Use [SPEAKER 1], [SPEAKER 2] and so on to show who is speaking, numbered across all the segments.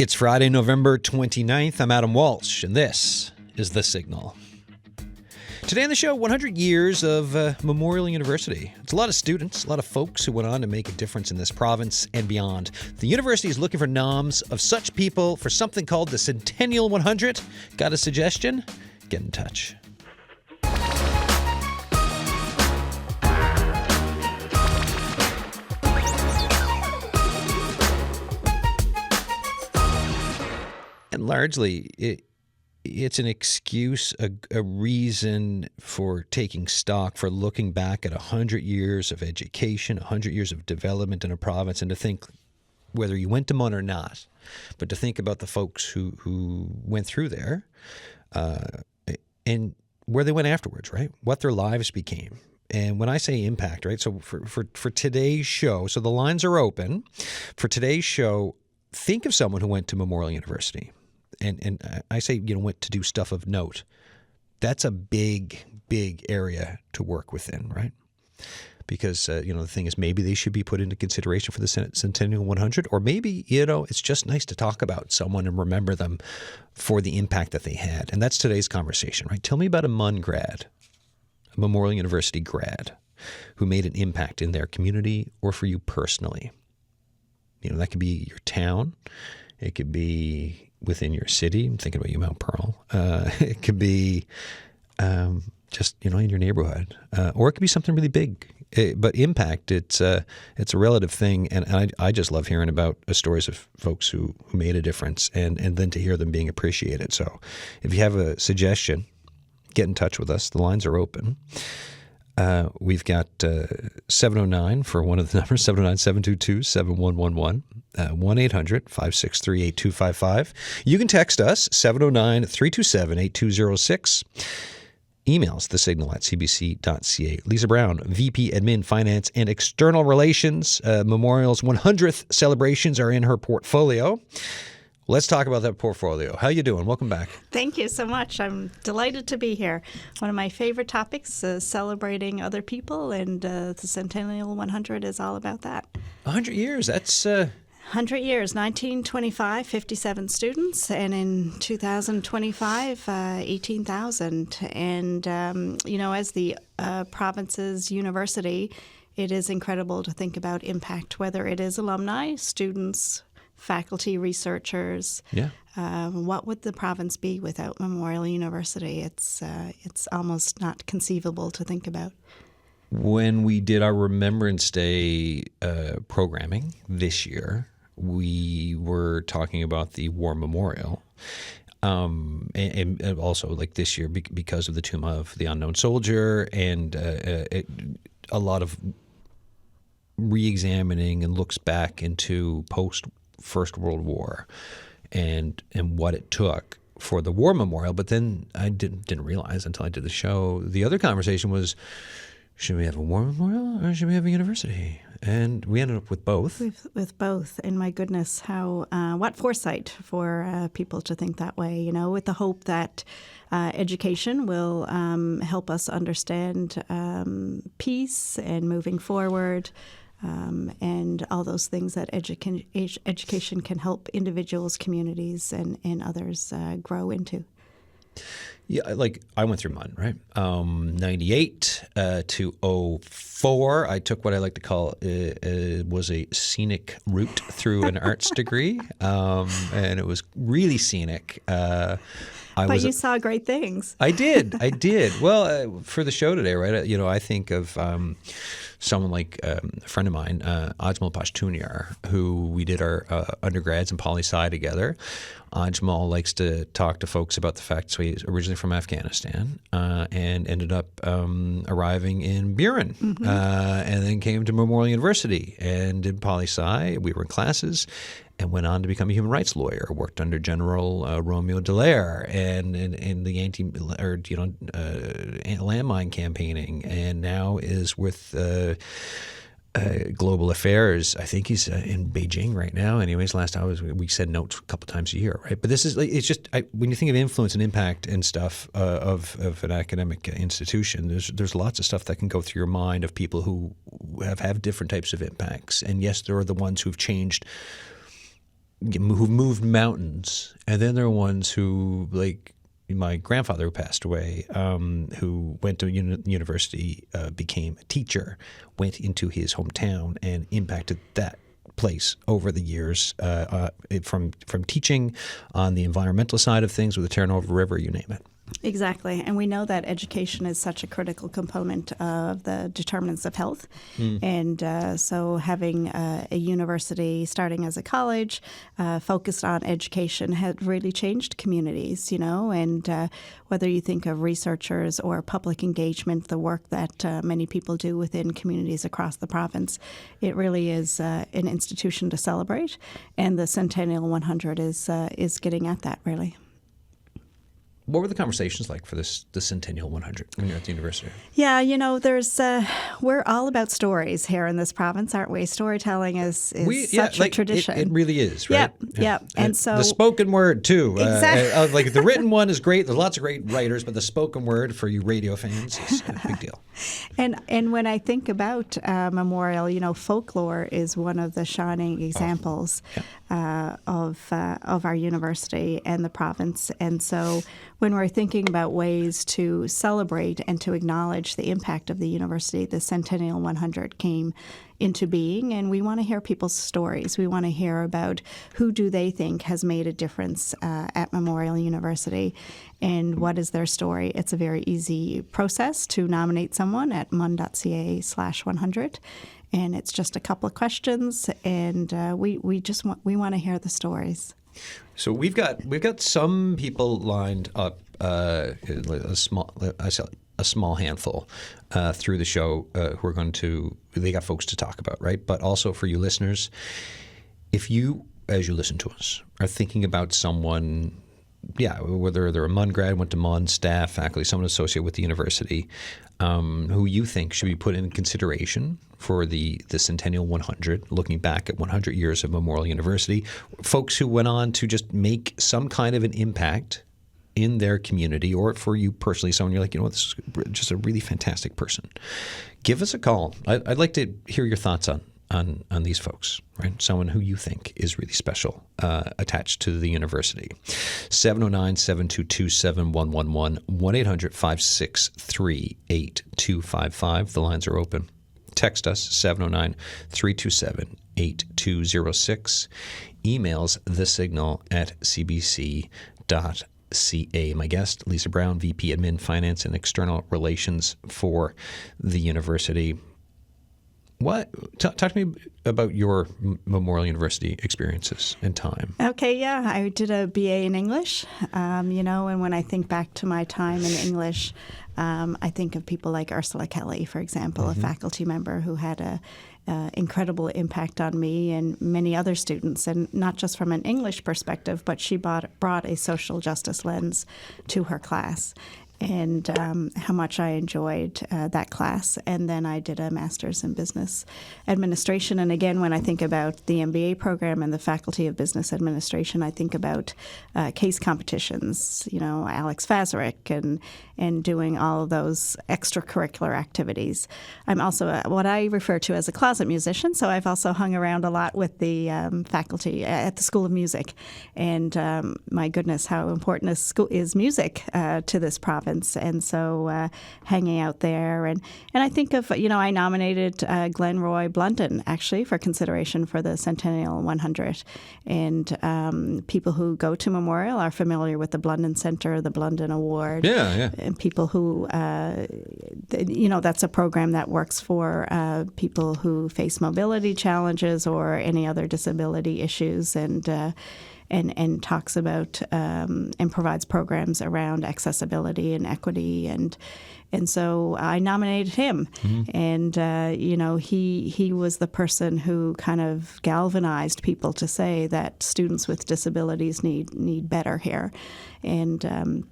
[SPEAKER 1] It's Friday, November 29th. I'm Adam Walsh, and this is The Signal. Today on the show, 100 years of Memorial University. It's a lot of students, a lot of folks who went on to make a difference in this province and beyond. The university is looking for noms of such people for something called the Centennial 100. Got a suggestion? Get in touch. And largely, it's an excuse, a reason for taking stock, for looking back at 100 years of education, 100 years of development in a province, and to think, whether you went to MUN or not, but to think about the folks who went through there and where they went afterwards, right? What their lives became. And when I say impact, right? So for today's show, so the lines are open. For today's show, think of someone who went to Memorial University. And I say, went to do stuff of note. That's a big, big area to work within, right? Because, the thing is, maybe they should be put into consideration for the Centennial 100, or maybe, it's just nice to talk about someone and remember them for the impact that they had. And that's today's conversation, right? Tell me about a MUN grad, a Memorial University grad, who made an impact in their community or for you personally. That could be your town. It could be within your city. I'm thinking about you, Mount Pearl. It could be just, in your neighborhood. Or it could be something really big. But impact, it's a relative thing. And I just love hearing about stories of folks who made a difference and then to hear them being appreciated. So if you have a suggestion, get in touch with us. The lines are open. We've got 709 for one of the numbers, 709-722-7111, 1-800-563-8255. You can text us, 709-327-8206. Emails, thesignal@cbc.ca. Lisa Brown, VP Admin, Finance, and External Relations. Memorial's 100th celebrations are in her portfolio. Let's talk about that portfolio. How you doing? Welcome back.
[SPEAKER 2] Thank you so much. I'm delighted to be here. One of my favorite topics is celebrating other people, and the Centennial 100 is all about that.
[SPEAKER 1] 100 years, that's...
[SPEAKER 2] 100 years, 1925, 57 students, and in 2025, 18,000. And, as the province's university, it is incredible to think about impact, whether it is alumni, students, faculty, researchers.
[SPEAKER 1] Yeah.
[SPEAKER 2] What would the province be without Memorial University? It's almost not conceivable to think about.
[SPEAKER 1] When we did our Remembrance Day programming this year, we were talking about the War Memorial. And also, like this year, because of the Tomb of the Unknown Soldier and a lot of re-examining and looks back into post-First World War and what it took for the War Memorial. But then I didn't realize until I did the show, the other conversation was, should we have a War Memorial or should we have a university? And we ended up with both.
[SPEAKER 2] With both. And my goodness, what foresight for people to think that way, with the hope that education will help us understand peace and moving forward, and all those things that education can help individuals, communities, and others grow into.
[SPEAKER 1] Yeah, like I went through MUN, right? 98 to 04. I took what I like to call was a scenic route through an arts degree, and it was really scenic.
[SPEAKER 2] But you saw great things.
[SPEAKER 1] I did. Well, for the show today, right? I think of someone like a friend of mine, Ajmal Pashtuniar, who we did our undergrads in poli-sci together. Ajmal likes to talk to folks about the fact that he's originally from Afghanistan and ended up arriving in Buren, and then came to Memorial University and did poli-sci. We were in classes and went on to become a human rights lawyer. Worked under General Romeo Dallaire and in the landmine campaigning, and now is with global affairs. I think he's in Beijing right now. Anyways, last time we send notes a couple times a year, right? But this is it's just when you think of influence and impact and stuff of an academic institution, there's lots of stuff that can go through your mind of people who have different types of impacts. And yes, there are the ones who've changed who've moved mountains, and then there are ones who, like my grandfather who passed away, who went to university, became a teacher, went into his hometown and impacted that place over the years, from teaching on the environmental side of things with the Terranova River, you name it.
[SPEAKER 2] Exactly. And we know that education is such a critical component of the determinants of health. And so having a university starting as a college focused on education had really changed communities, and whether you think of researchers or public engagement, the work that many people do within communities across the province, it really is an institution to celebrate. And the Centennial 100 is getting at that, really.
[SPEAKER 1] What were the conversations like for the Centennial 100 when you're at the university?
[SPEAKER 2] Yeah, there's we're all about stories here in this province, aren't we? Storytelling is such a tradition.
[SPEAKER 1] It really is, right?
[SPEAKER 2] Yeah. And so
[SPEAKER 1] the spoken word too.
[SPEAKER 2] Exactly.
[SPEAKER 1] Like the written one is great. There's lots of great writers, but the spoken word for you radio fans is a big deal.
[SPEAKER 2] And when I think about Memorial, folklore is one of the shining examples of our university and the province. And so when we're thinking about ways to celebrate and to acknowledge the impact of the university, the Centennial 100 came into being, and we want to hear people's stories. We want to hear about who do they think has made a difference at Memorial University and what is their story. It's a very easy process to nominate someone at mun.ca/100. And it's just a couple of questions, and we want to hear the stories.
[SPEAKER 1] So we've got some people lined up, a small handful through the show who are they got folks to talk about, right? But also for you listeners, if you, as you listen to us, are thinking about someone, whether they're a MUN grad, went to MUN, staff, faculty, someone associated with the university, who you think should be put in consideration for the Centennial 100, looking back at 100 years of Memorial University, folks who went on to just make some kind of an impact in their community, or for you personally, someone you're like, this is just a really fantastic person. Give us a call. I'd like to hear your thoughts on these folks, right? Someone who you think is really special attached to the university. 709-722-7111, 1-800-563-8255. The lines are open. Text us, 709-327-8206. Emails thesignal@cbc.ca. My guest, Lisa Brown, VP Admin, Finance and External Relations for the university. Talk to me about your Memorial University experiences and time.
[SPEAKER 2] Okay, I did a BA in English, and when I think back to my time in English, I think of people like Ursula Kelly, for example, a faculty member who had a incredible impact on me and many other students, and not just from an English perspective, but she brought a social justice lens to her class. And how much I enjoyed that class. And then I did a master's in business administration. And again, when I think about the MBA program and the Faculty of Business Administration, I think about case competitions, Alex Fazarick and doing all of those extracurricular activities. I'm also what I refer to as a closet musician, so I've also hung around a lot with the faculty at the School of Music. And my goodness, how important is music to this province. And so hanging out there. And I think of, I nominated Glenn Roy Blunden, actually, for consideration for the Centennial 100. And people who go to Memorial are familiar with the Blunden Center, the Blunden Award.
[SPEAKER 1] Yeah.
[SPEAKER 2] And people who, that's a program that works for people who face mobility challenges or any other disability issues. And talks about and provides programs around accessibility and equity, and so I nominated him, and he was the person who kind of galvanized people to say that students with disabilities need better here, and.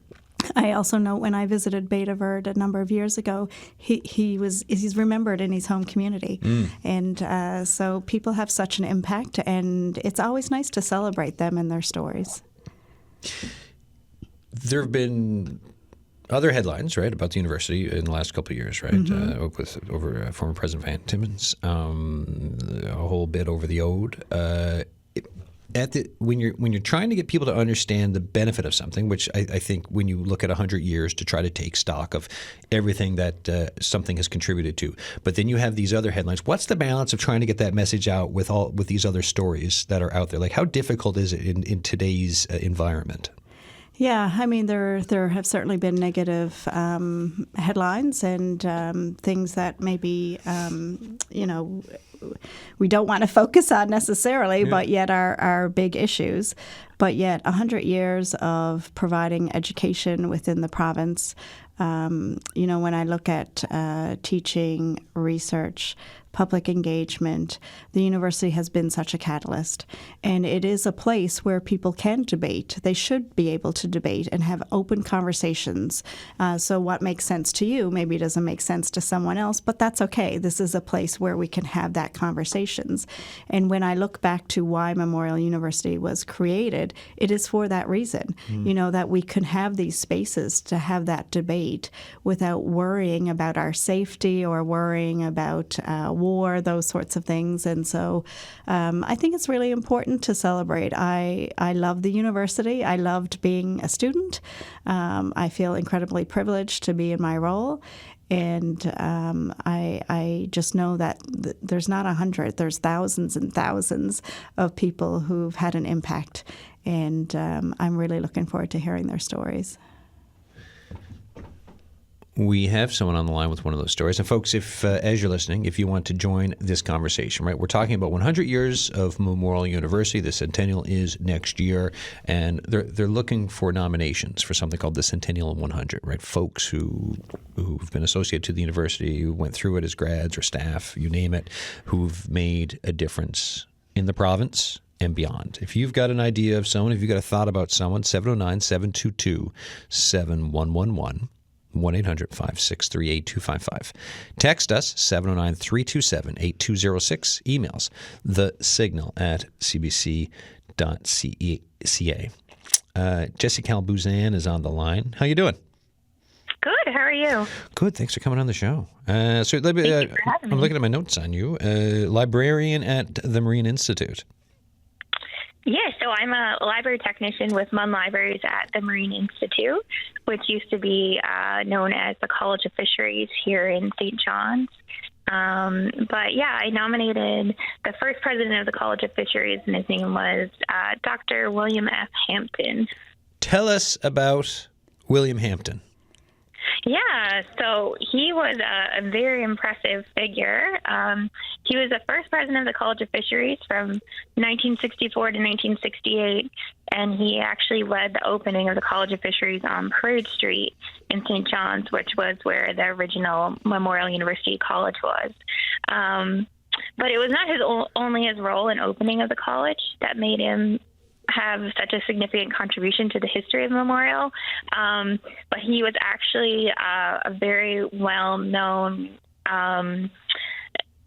[SPEAKER 2] I also know when I visited Beta Verde a number of years ago, he's remembered in his home community, and so people have such an impact, and it's always nice to celebrate them and their stories. There have
[SPEAKER 1] been other headlines, right, about the university in the last couple of years, right, over former President Van Timmons, a whole bit over the Ode. when you're trying to get people to understand the benefit of something, which I think when you look at 100 years to try to take stock of everything that something has contributed to, but then you have these other headlines. What's the balance of trying to get that message out with these other stories that are out there? Like, how difficult is it in today's environment?
[SPEAKER 2] Yeah, I mean, there have certainly been negative headlines and things that maybe, we don't want to focus on necessarily, but yet are big issues. But yet 100 years of providing education within the province, when I look at teaching, research, public engagement, the university has been such a catalyst. And it is a place where people can debate. They should be able to debate and have open conversations. So what makes sense to you maybe doesn't make sense to someone else, but that's okay. This is a place where we can have that conversations. And when I look back to why Memorial University was created, it is for that reason, that we can have these spaces to have that debate without worrying about our safety or worrying about war, those sorts of things. And so I think it's really important to celebrate. I love the university. I loved being a student. I feel incredibly privileged to be in my role. And I just know that there's not 100, there's thousands and thousands of people who've had an impact. And I'm really looking forward to hearing their stories.
[SPEAKER 1] We have someone on the line with one of those stories. And folks, if as you're listening, if you want to join this conversation, right, we're talking about 100 years of Memorial University. The Centennial is next year, and they're looking for nominations for something called the Centennial 100, right? Folks who've been associated to the university, who went through it as grads or staff, you name it, who've made a difference in the province and beyond. If you've got an idea of someone, if you've got a thought about someone, 709-722-7111. 1-800-563-8255. Text us, 709-327-8206. Emails, thesignal@cbc.ca. Jesse Calbuzan is on the line. How you doing?
[SPEAKER 3] Good. How are you?
[SPEAKER 1] Good. Thanks for coming on the show. So
[SPEAKER 3] Thank you for having me.
[SPEAKER 1] I'm looking at my notes on you. Librarian at the Marine Institute.
[SPEAKER 3] Yeah, so I'm a library technician with MUN Libraries at the Marine Institute, which used to be known as the College of Fisheries here in St. John's. But yeah, I nominated the first president of the College of Fisheries, and his name was Dr. William F. Hampton.
[SPEAKER 1] Tell us about William Hampton.
[SPEAKER 3] Yeah, so he was a very impressive figure. He was the first president of the College of Fisheries from 1964 to 1968, and he actually led the opening of the College of Fisheries on Parade Street in St. John's, which was where the original Memorial University College was. But it was not only his role in opening of the college that made him have such a significant contribution to the history of Memorial, but he was actually a very well-known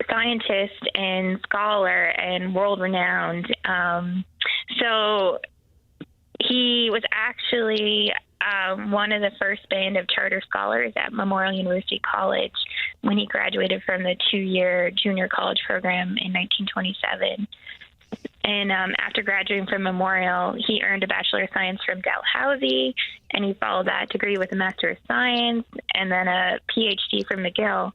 [SPEAKER 3] scientist and scholar and world-renowned. So he was actually one of the first band of charter scholars at Memorial University College when he graduated from the 2-year junior college program in 1927. And after graduating from Memorial, he earned a Bachelor of Science from Dalhousie, and he followed that degree with a Master of Science and then a PhD from McGill.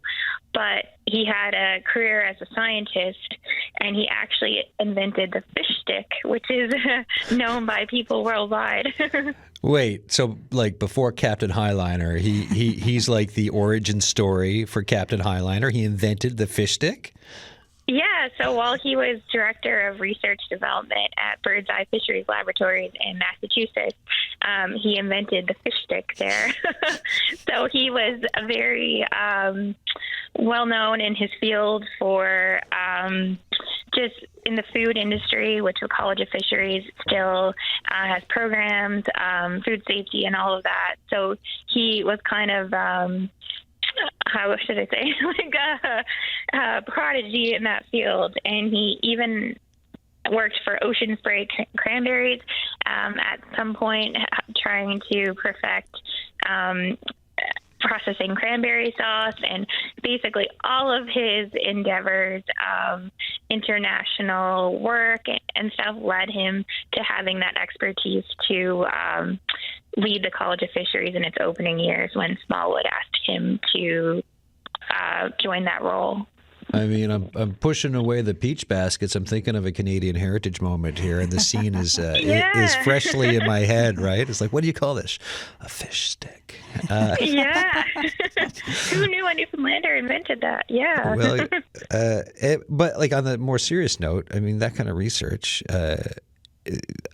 [SPEAKER 3] But he had a career as a scientist, and he actually invented the fish stick, which is known by people worldwide.
[SPEAKER 1] Wait, so like before Captain Highliner, he's like the origin story for Captain Highliner. He invented the fish stick?
[SPEAKER 3] Yeah, so while he was director of research development at Bird's Eye Fisheries Laboratories in Massachusetts, he invented the fish stick there. So he was a very well known in his field for just in the food industry, which the College of Fisheries still has programs, food safety and all of that. So he was kind of how should I say, like a prodigy in that field. And he even worked for Ocean Spray Cranberries at some point, trying to perfect processing cranberry sauce, and basically all of his endeavors of international work and stuff led him to having that expertise to lead the College of Fisheries in its opening years when Smallwood asked him to join that role.
[SPEAKER 1] I mean, I'm pushing away the peach baskets. I'm thinking of a Canadian heritage moment here, and the scene is is freshly in my head. Right? It's like, what do you call this? A fish stick.
[SPEAKER 3] Yeah. Who knew a Newfoundlander invented that? Yeah.
[SPEAKER 1] Well, but like on the more serious note, I mean, that kind of research.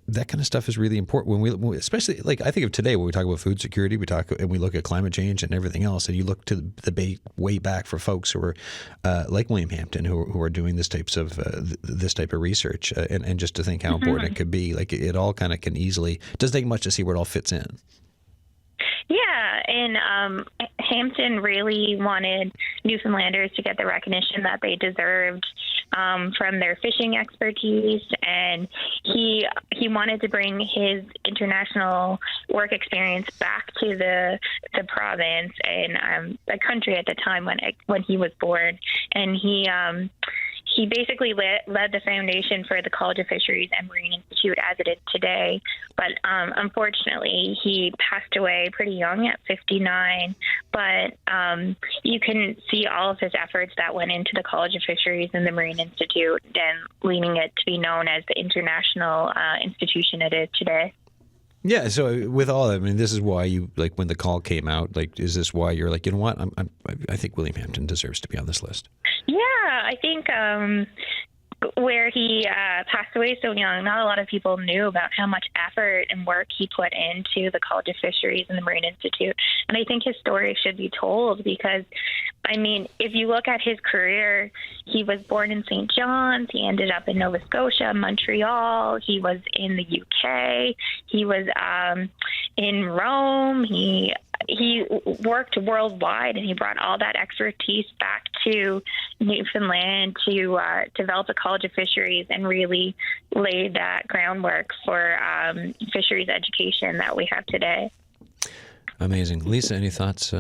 [SPEAKER 1] That kind of stuff is really important when we, especially like I think of today when we talk about food security, we talk and we look at climate change and everything else, and you look to the way back for folks who are like William Hampton who are doing this type of research, and just to think how important it could be, like it all kind of can easily. It doesn't take much to see where it all fits in.
[SPEAKER 3] Yeah, and Hampton really wanted Newfoundlanders to get the recognition that they deserved from their fishing expertise, and he wanted to bring his international work experience back to the province and the country at the time when he was born, and he basically led the foundation for the College of Fisheries and Marine Institute as it is today. But unfortunately, he passed away pretty young at 59. But you can see all of his efforts that went into the College of Fisheries and the Marine Institute and leading it to be known as the international institution it is today.
[SPEAKER 1] Yeah, so with all that, I mean, this is why you, like, when the call came out, like, is this why you're like, you know what, I think William Hampton deserves to be on this list?
[SPEAKER 3] Yeah, I think where he passed away so young, not a lot of people knew about how much effort and work he put into the College of Fisheries and the Marine Institute. And I think his story should be told because, I mean, if you look at his career, he was born in St. John's. He ended up in Nova Scotia, Montreal. He was in the UK. He was in Rome. He worked worldwide, and he brought all that expertise back to Newfoundland to develop a College of Fisheries and really laid that groundwork for fisheries education that we have today.
[SPEAKER 1] Amazing. Lisa, any thoughts?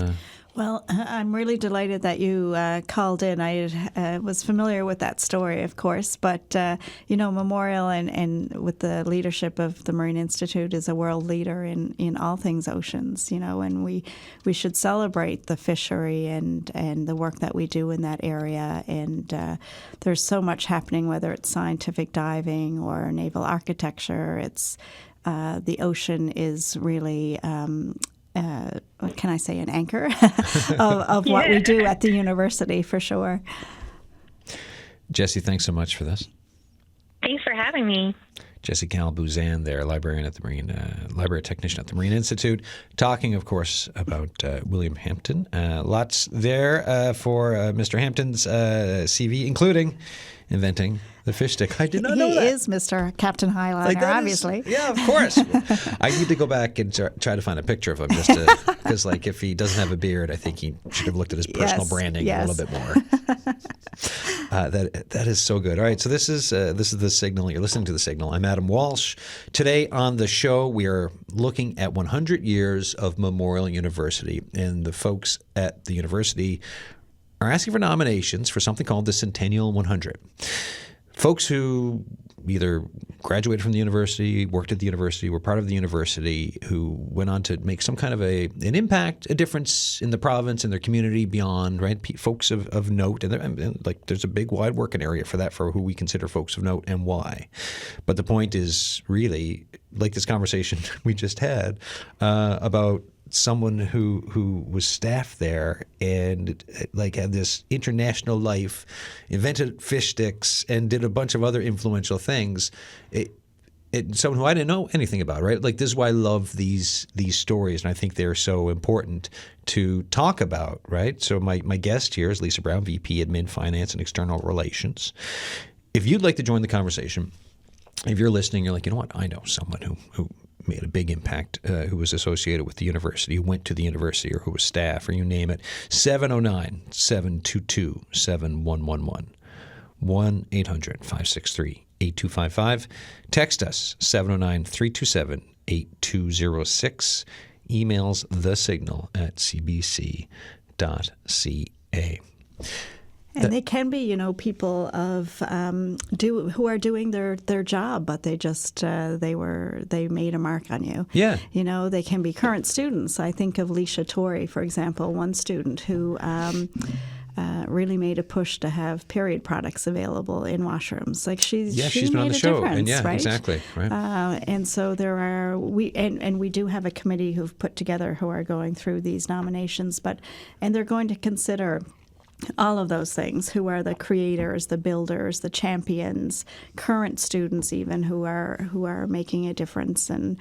[SPEAKER 2] Well, I'm really delighted that you called in. I was familiar with that story, of course, but, Memorial and with the leadership of the Marine Institute is a world leader in all things oceans, and we should celebrate the fishery and the work that we do in that area. And there's so much happening, whether it's scientific diving or naval architecture. It's the ocean is really what can I say, an anchor of what we do at the university, for sure.
[SPEAKER 1] Jesse, thanks so much for this.
[SPEAKER 3] Thanks for having me.
[SPEAKER 1] Jesse Calbuzan there, librarian at the library technician at the Marine Institute, talking, of course, about William Hampton. Lots there for Mr. Hampton's CV, including inventing the fish stick. I did not know that.
[SPEAKER 2] He is Mr. Captain Highliner, obviously.
[SPEAKER 1] Yeah, of course. I need to go back and try to find a picture of him just because, like, if he doesn't have a beard, I think he should have looked at his personal branding a little bit more. That is so good. All right, so this is The Signal. You're listening to The Signal. I'm Adam Walsh. Today on the show, we are looking at 100 years of Memorial University, and the folks at the university are asking for nominations for something called the Centennial 100. Folks who either graduated from the university, worked at the university, were part of the university, who went on to make some kind of an impact, a difference in the province and their community beyond, right? Folks of note, and like there's a big wide working area for that, for who we consider folks of note and why. But the point is really, like this conversation we just had about someone who was staff there and like had this international life, invented fish sticks, and did a bunch of other influential things. Someone who I didn't know anything about, right? Like, this is why I love these stories, and I think they're so important to talk about, right? So my guest here is Lisa Brown, VP Admin Finance and External Relations. If you'd like to join the conversation, if you're listening, you're like, you know what? I know someone who made a big impact, who was associated with the university, who went to the university, or who was staff, or you name it. 709-722-7111. 1-800-563-8255. Text us, 709-327-8206. emails thesignal@cbc.ca.
[SPEAKER 2] And they can be, people of who are doing their job, but they just they made a mark on you.
[SPEAKER 1] Yeah.
[SPEAKER 2] They can be current students. I think of Leisha Torrey, for example, one student who really made a push to have period products available in washrooms. Like she's
[SPEAKER 1] been on the show, and
[SPEAKER 2] right?
[SPEAKER 1] exactly, right.
[SPEAKER 2] And so we do have a committee who've put together who are going through these nominations, and they're going to consider all of those things. Who are the creators, the builders, the champions, current students even who are making a difference. And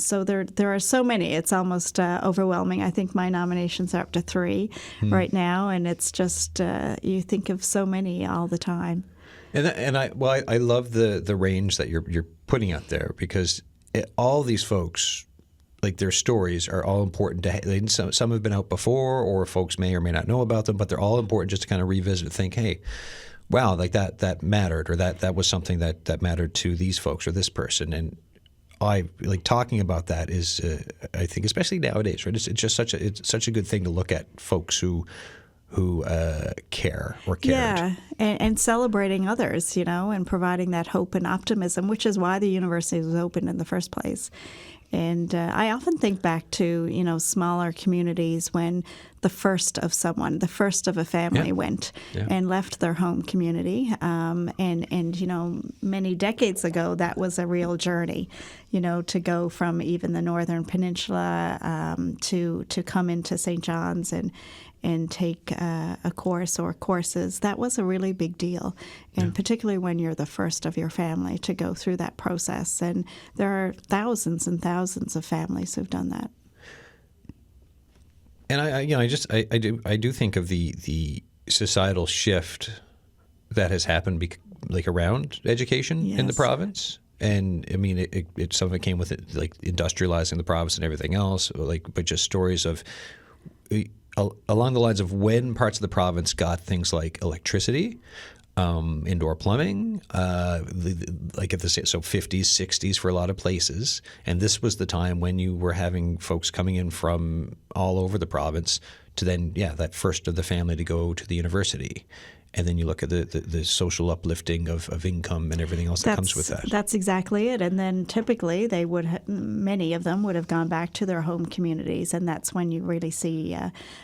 [SPEAKER 2] so there are so many. It's almost overwhelming. I think my nominations are up to 3 right now, and it's just you think of so many all the time.
[SPEAKER 1] And I love the range that you're putting out there, because all these folks, like, their stories are all important to. Some have been out before, or folks may or may not know about them, but they're all important just to kind of revisit and think, hey, wow, like that mattered, or that was something that mattered to these folks or this person. And I like talking about that is, I think, especially nowadays, right? It's just such a good thing to look at folks who care or cared.
[SPEAKER 2] Yeah, and celebrating others, and providing that hope and optimism, which is why the university was opened in the first place. And I often think back to, smaller communities when the first of a family went and left their home community. And many decades ago, that was a real journey, to go from even the Northern Peninsula to come into St. John's and take a course or courses. That was a really big deal, and particularly when you're the first of your family to go through that process. And there are thousands and thousands of families who've done that.
[SPEAKER 1] And I do think of the societal shift that has happened around education in the province. And I mean, it some of it came with it, like industrializing the province and everything else, but just stories of along the lines of when parts of the province got things like electricity, indoor plumbing, like at the 50s, 60s for a lot of places. And this was the time when you were having folks coming in from all over the province to then, that first of the family to go to the university. And then you look at the social uplifting of income and everything else that comes with that.
[SPEAKER 2] That's exactly it. And then typically many of them would have gone back to their home communities, and that's when you really see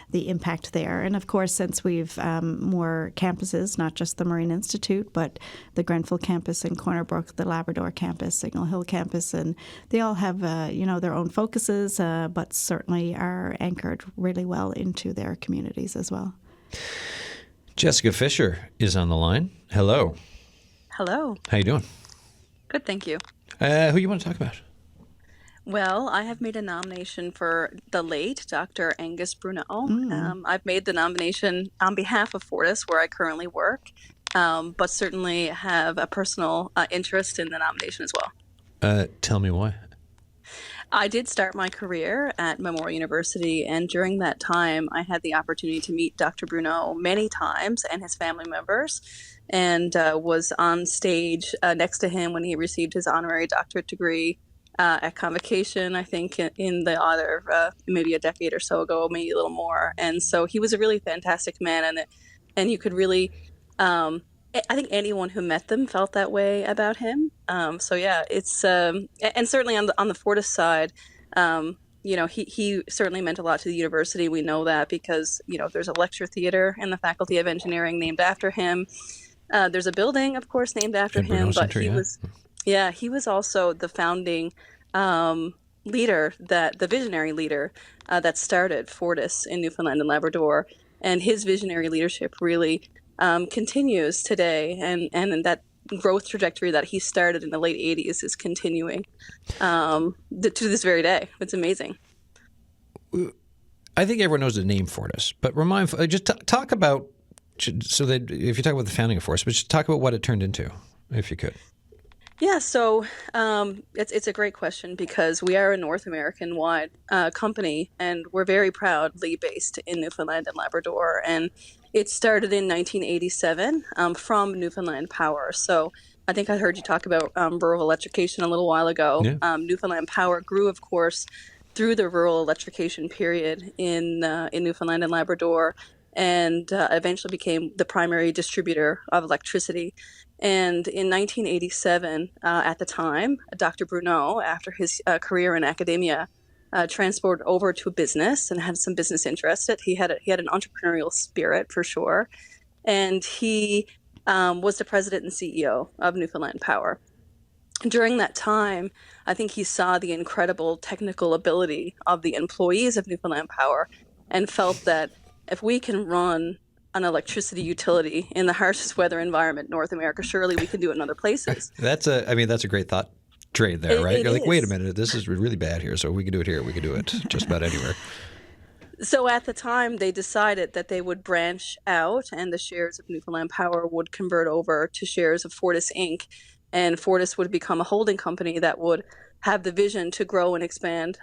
[SPEAKER 2] the impact there. And of course, since we've more campuses, not just the Marine Institute, but the Grenfell campus in Corner Brook, the Labrador campus, Signal Hill campus, and they all have their own focuses, but certainly are anchored really well into their communities as well.
[SPEAKER 1] Jessica Fisher is on the line. Hello.
[SPEAKER 4] Hello.
[SPEAKER 1] How you doing?
[SPEAKER 4] Good, thank you.
[SPEAKER 1] Who you want to talk about?
[SPEAKER 4] Well, I have made a nomination for the late Dr. Angus Bruneau. I've made the nomination on behalf of Fortis, where I currently work, but certainly have a personal interest in the nomination as well.
[SPEAKER 1] Tell me why.
[SPEAKER 4] I did start my career at Memorial University, and during that time, I had the opportunity to meet Dr. Bruneau many times and his family members, and was on stage next to him when he received his honorary doctorate degree at Convocation, I think, in the other maybe a decade or so ago, maybe a little more. And so he was a really fantastic man, and you could really I think anyone who met them felt that way about him. It's and certainly on the Fortis side, he certainly meant a lot to the university. We know that because there's a lecture theater in the Faculty of Engineering named after him. There's a building, of course, named after him. But he was also the founding leader, the visionary leader that started Fortis in Newfoundland and Labrador, and his visionary leadership really continues today, and that growth trajectory that he started in the late 80s is continuing to this very day. It's amazing.
[SPEAKER 1] I think everyone knows the name Fortis, but talk about, so that if you talk about the founding of Fortis, but just talk about what it turned into, if you could.
[SPEAKER 4] Yeah, so it's a great question, because we are a North American-wide company, and we're very proudly based in Newfoundland and Labrador. And it started in 1987 from Newfoundland Power. So I think I heard you talk about rural electrification a little while ago.
[SPEAKER 1] Yeah.
[SPEAKER 4] Newfoundland Power grew, of course, through the rural electrification period in Newfoundland and Labrador, and eventually became the primary distributor of electricity. And in 1987, at the time, Dr. Bruneau, after his career in academia, transported over to business and had some business interest. He had an entrepreneurial spirit for sure, and he was the president and CEO of Newfoundland Power. During that time, I think he saw the incredible technical ability of the employees of Newfoundland Power and felt that if we can run an electricity utility in the harshest weather environment in North America, surely we can do it in other places.
[SPEAKER 1] That's a great thought trade there, right? You're like,
[SPEAKER 4] is.
[SPEAKER 1] wait a minute, this is really bad here, so we can do it here, we can do it just about anywhere.
[SPEAKER 4] So at the time, they decided that they would branch out, and the shares of Newfoundland Power would convert over to shares of Fortis Inc., and Fortis would become a holding company that would have the vision to grow and expand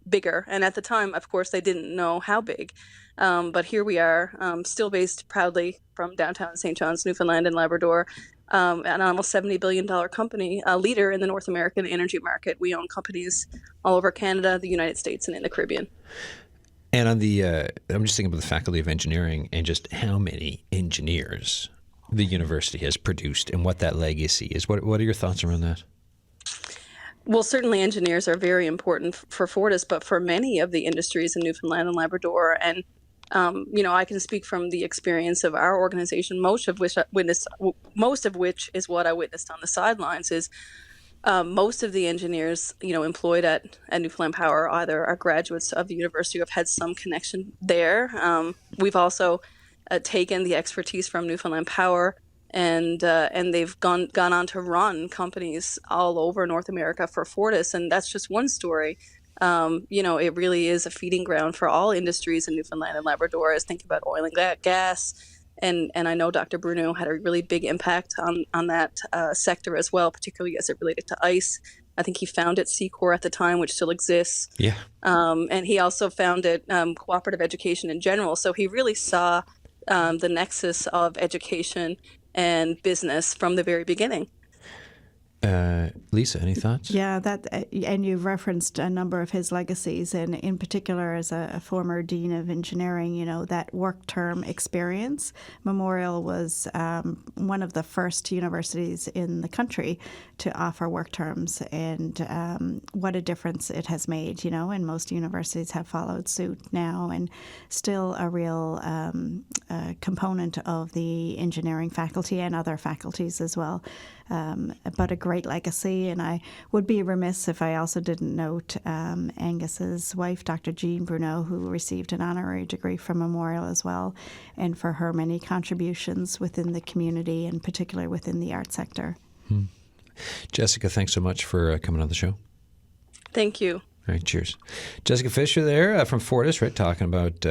[SPEAKER 4] bigger. And at the time, of course, they didn't know how big. But here we are, still based proudly from downtown St. John's, Newfoundland and Labrador, an almost $70 billion company, a leader in the North American energy market. We own companies all over Canada, the United States, and in the Caribbean.
[SPEAKER 1] And on the, I'm just thinking about the Faculty of Engineering and just how many engineers the university has produced and what that legacy is. What are your thoughts around that?
[SPEAKER 4] Well, certainly engineers are very important for Fortis, but for many of the industries in Newfoundland and Labrador. And, I can speak from the experience of our organization, most of which is what I witnessed on the sidelines, is most of the engineers, employed at Newfoundland Power either are graduates of the university or have had some connection there. We've also taken the expertise from Newfoundland Power, and they've gone on to run companies all over North America for Fortis, and that's just one story. It really is a feeding ground for all industries in Newfoundland and Labrador. As think about oil and gas, and I know Dr. Bruneau had a really big impact on that sector as well, particularly as it related to ice. I think he founded Secor at the time, which still exists.
[SPEAKER 1] Yeah.
[SPEAKER 4] And he also founded cooperative education in general. So he really saw the nexus of education and business from the very beginning.
[SPEAKER 1] Lisa, any thoughts?
[SPEAKER 2] Yeah, and you've referenced a number of his legacies, and in particular as a former dean of engineering, that work term experience. Memorial was one of the first universities in the country to offer work terms, and what a difference it has made, and most universities have followed suit now, and still a real component of the engineering faculty and other faculties as well. But a great legacy, and I would be remiss if I also didn't note Angus's wife, Dr. Jean Bruneau, who received an honorary degree from Memorial as well, and for her many contributions within the community, and particularly within the art sector.
[SPEAKER 1] Jessica, thanks so much for coming on the show.
[SPEAKER 4] Thank you.
[SPEAKER 1] All right, cheers. Jessica Fisher there from Fortis, right, talking about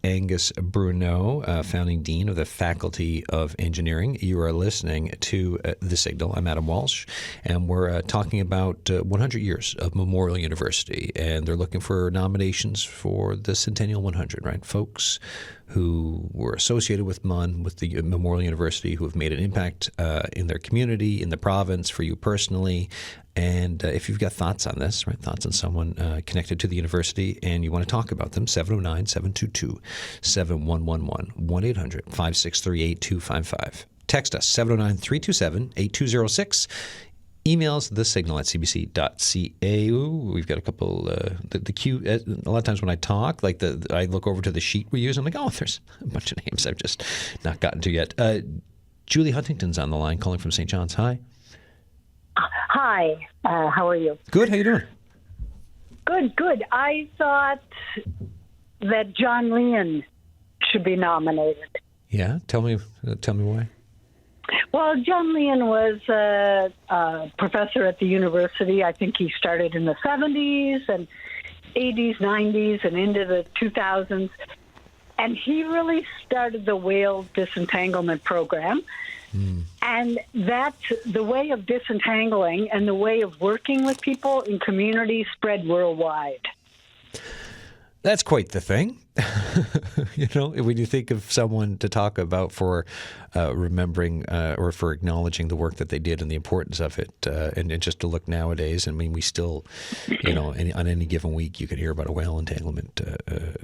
[SPEAKER 1] Angus Bruneau, founding dean of the Faculty of Engineering. You are listening to The Signal. I'm Adam Walsh, and we're talking about 100 years of Memorial University, and they're looking for nominations for the Centennial 100, right? Folks who were associated with MUN, with the Memorial University, who have made an impact in their community, in the province, for you personally. And if you've got thoughts on this, right, thoughts on someone connected to the university, and you want to talk about them, 709-722-7111, 1-800-563-8255. Text us, 709-327-8206. Emails thesignal@cbc.ca. Ooh, we've got a couple. The queue. A lot of times when I talk, I look over to the sheet we use. I'm like, oh, there's a bunch of names I've just not gotten to yet. Julie Huntington's on the line, calling from St. John's. Hi.
[SPEAKER 5] Hi. How are you?
[SPEAKER 1] Good. How you doing?
[SPEAKER 5] Good. I thought that John Leon should be nominated.
[SPEAKER 1] Yeah. Tell me why.
[SPEAKER 5] Well, John Leon was a professor at the university. I think he started in the 70s and 80s, 90s, and into the 2000s. And he really started the whale disentanglement program. And that's the way of disentangling and the way of working with people in communities spread worldwide.
[SPEAKER 1] That's quite the thing. When you think of someone to talk about for remembering or for acknowledging the work that they did and the importance of it, and just to look nowadays, I mean, we still, on any given week, you could hear about a whale entanglement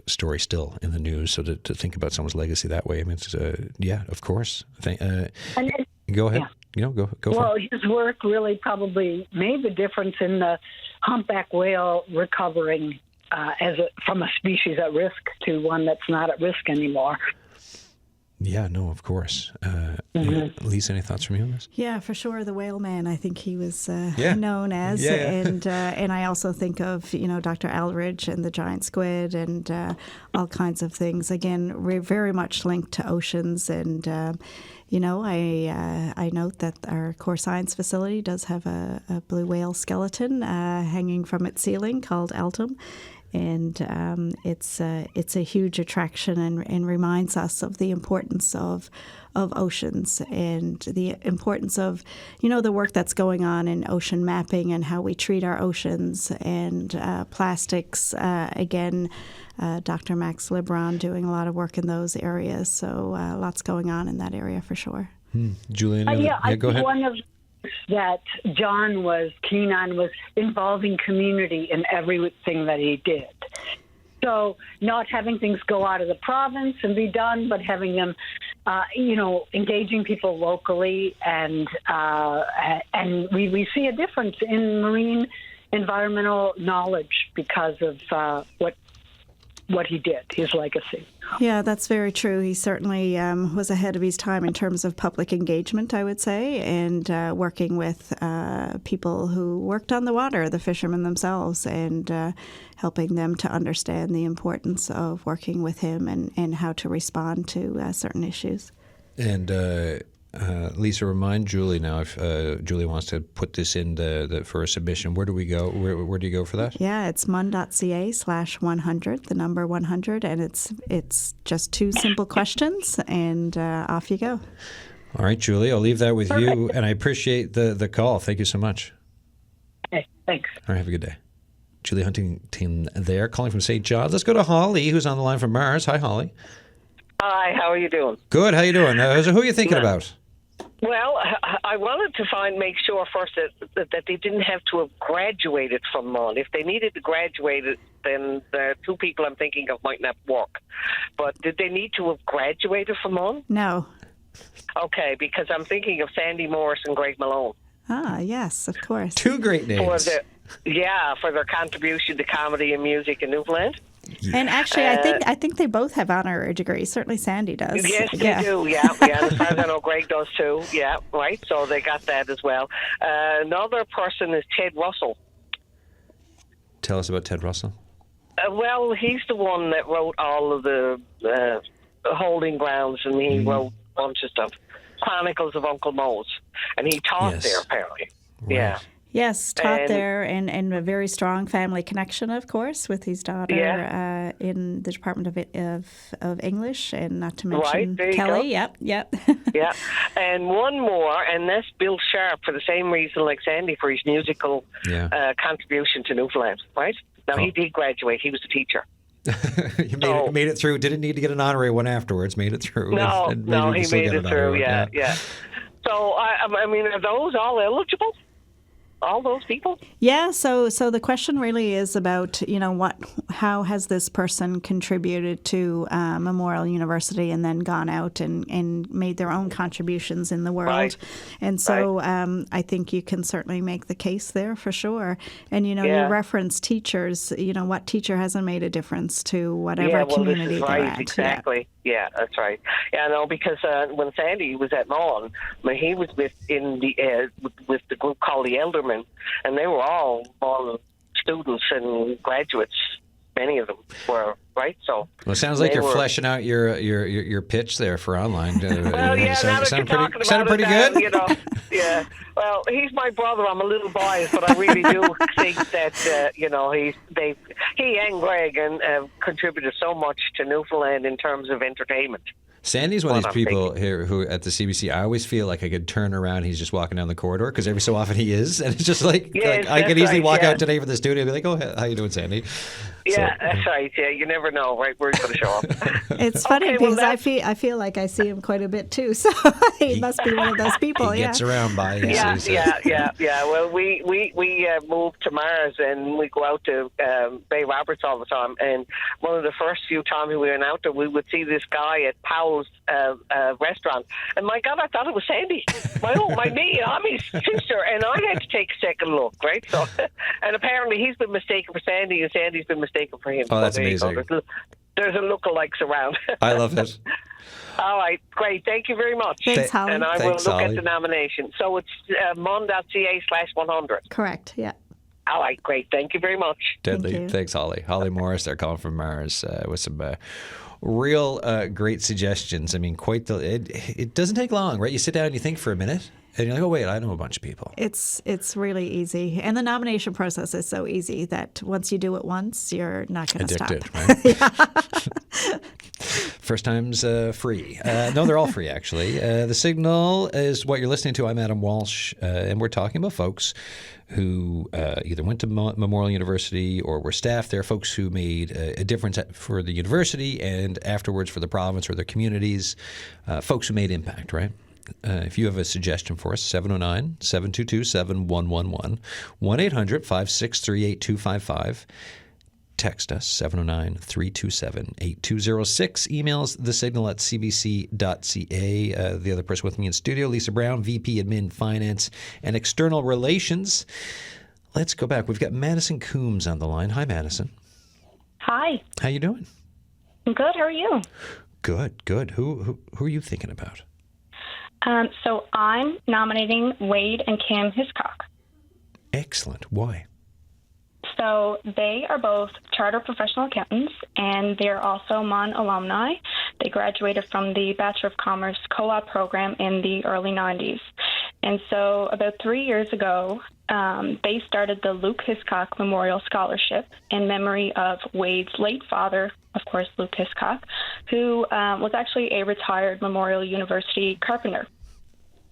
[SPEAKER 1] story still in the news. So to think about someone's legacy that way, I mean, it's, of course. Go ahead.
[SPEAKER 5] Yeah.
[SPEAKER 1] Go for it.
[SPEAKER 5] Well, his work really probably made the difference in the humpback whale recovering from a species at risk to one that's not at risk anymore.
[SPEAKER 1] Yeah, no, of course. Lisa, any thoughts from you on this?
[SPEAKER 2] Yeah, for sure. The whale man, I think he was known as. And I also think of, Dr. Aldridge and the giant squid and all kinds of things. Again, we're very much linked to oceans. And, I note that our core science facility does have a blue whale skeleton hanging from its ceiling called Altum. And it's a huge attraction and reminds us of the importance of oceans and the importance of, the work that's going on in ocean mapping and how we treat our oceans and plastics. Again, Dr. Max Libron doing a lot of work in those areas. So lots going on in that area for sure.
[SPEAKER 1] Julian, go ahead.
[SPEAKER 5] One of that John was keen on was involving community in everything that he did. So not having things go out of the province and be done, but having them, engaging people locally. And we see a difference in marine environmental knowledge because of what he did, his legacy.
[SPEAKER 2] Yeah, that's very true. He certainly was ahead of his time in terms of public engagement, I would say, and working with people who worked on the water, the fishermen themselves, and helping them to understand the importance of working with him and how to respond to certain issues. And
[SPEAKER 1] Lisa, remind Julie now if Julie wants to put this in for a submission. Where do we go? Where do you go for that?
[SPEAKER 2] Yeah, it's mun.ca/100, the number 100, and it's just 2 simple questions, and off you go.
[SPEAKER 1] All right, Julie, I'll leave that with you, and I appreciate the call. Thank you so much.
[SPEAKER 5] Okay, thanks.
[SPEAKER 1] All right, have a good day. Julie Huntington there, calling from St. John's. Let's go to Holly, who's on the line from Mars. Hi, Holly.
[SPEAKER 6] Hi, how are you doing?
[SPEAKER 1] Good, how you doing? So who are you thinking about?
[SPEAKER 6] Well, I wanted to make sure first that they didn't have to have graduated from MUN. If they needed to graduate, then the 2 people I'm thinking of might not work. But did they need to have graduated from MUN?
[SPEAKER 2] No.
[SPEAKER 6] Okay, because I'm thinking of Sandy Morris and Greg Malone.
[SPEAKER 2] Ah, yes, of course.
[SPEAKER 1] 2 great names.
[SPEAKER 6] For their contribution to comedy and music in Newfoundland.
[SPEAKER 2] Yeah. And actually, I think they both have honorary degrees. Certainly Sandy does.
[SPEAKER 6] Yes, they do, yeah. As far as I know, Greg does too. Yeah, right. So they got that as well. Another person is Ted Russell.
[SPEAKER 1] Tell us about Ted Russell.
[SPEAKER 6] Well, he's the one that wrote all of the holding grounds, and he wrote a bunch of stuff. Chronicles of Uncle Mose. And he taught there, apparently. Right. Yeah.
[SPEAKER 2] Yes, taught there, and a very strong family connection, of course, with his daughter in the Department of English, and not to mention Kelly. Yep. Yeah.
[SPEAKER 6] And one more, and that's Bill Sharp, for the same reason like Sandy, for his musical contribution to Newfoundland, right? Now, he did graduate. He was a teacher.
[SPEAKER 1] He made it through. Didn't need to get an honorary one afterwards. Made it through.
[SPEAKER 6] No, he made it through, yeah. So, I mean, are those all eligible? All those people?
[SPEAKER 2] Yeah, so the question really is about, how has this person contributed to Memorial University and then gone out and made their own contributions in the world. Right. And so I think you can certainly make the case there for sure. And, you reference teachers, what teacher hasn't made a difference to whatever community they're at.
[SPEAKER 6] Exactly. Yeah, that's right. Yeah, no, because when Sandy was at MUN, he was with the group called the Eldermen, and they were all MUN students and graduates. Many of them were, right? So
[SPEAKER 1] well, it sounds like you're fleshing out your pitch there for online.
[SPEAKER 6] Well, yeah, now that you're talking about
[SPEAKER 1] pretty good.
[SPEAKER 6] Yeah. Well, he's my brother. I'm a little biased, but I really do think that he and Greg contributed so much to Newfoundland in terms of entertainment.
[SPEAKER 1] Sandy's one of these people here who at the CBC, I always feel like I could turn around, he's just walking down the corridor, because every so often he is, and it's just like I could easily walk out today from the studio and be like, oh, how you doing, Sandy?
[SPEAKER 6] Yeah, that's right. Yeah, you never know, right? Where he's going to show up.
[SPEAKER 2] It's funny
[SPEAKER 6] Okay, well,
[SPEAKER 2] because I feel like I see him quite a bit too. So he must be one of those people.
[SPEAKER 1] He gets around by.
[SPEAKER 6] Yeah. Well, we moved to Mars and we go out to Bay Roberts all the time. And one of the first few times we went out there, we would see this guy at Powell's restaurant. And my God, I thought it was Sandy. My knee, I'm his sister, and I had to take a second look, right? So, and apparently he's been mistaken for Sandy, and Sandy's been mistaken for him.
[SPEAKER 1] Oh, that's
[SPEAKER 6] so
[SPEAKER 1] amazing.
[SPEAKER 6] There's a lookalikes around.
[SPEAKER 1] I love it.
[SPEAKER 6] All right, great. Thank you very much.
[SPEAKER 2] Thanks, Holly.
[SPEAKER 6] And I
[SPEAKER 1] Thanks,
[SPEAKER 6] will look
[SPEAKER 1] Holly.
[SPEAKER 6] at the nomination. So it's mun.ca/100.
[SPEAKER 2] Correct. Yeah.
[SPEAKER 6] All right, great. Thank you very much.
[SPEAKER 1] Deadly.
[SPEAKER 2] Thank you.
[SPEAKER 1] Thanks, Holly. Holly Morris, they're calling from Mars with some real great suggestions. I mean, it doesn't take long, right? You sit down and you think for a minute, and you're like, oh, wait, I know a bunch of people.
[SPEAKER 2] It's really easy. And the nomination process is so easy that once you do it once, you're not going to stop.
[SPEAKER 1] Addicted, right? First time's free. No, they're all free, actually. The Signal is what you're listening to. I'm Adam Walsh, and we're talking about folks who either went to Memorial University or were staff there, folks who made a difference for the university and afterwards for the province or their communities, folks who made impact, right? If you have a suggestion for us, 709-722-7111, 1-800-563-8255. Text us, 709-327-8206. Emails thesignal@cbc.ca. The other person with me in studio, Lisa Brown, VP Admin Finance and External Relations. Let's go back. We've got Madison Coombs on the line. Hi, Madison.
[SPEAKER 7] Hi.
[SPEAKER 1] How you doing?
[SPEAKER 7] I'm good. How are you?
[SPEAKER 1] Good. Who are you thinking about?
[SPEAKER 7] So I'm nominating Wade and Kim Hiscock.
[SPEAKER 1] Excellent. Why?
[SPEAKER 7] So they are both chartered professional accountants, and they're also MUN alumni. They graduated from the Bachelor of Commerce co-op program in the early 90s. And so about 3 years ago, they started the Luke Hiscock Memorial Scholarship in memory of Wade's late father, of course, Luke Hiscock, who was actually a retired Memorial University carpenter.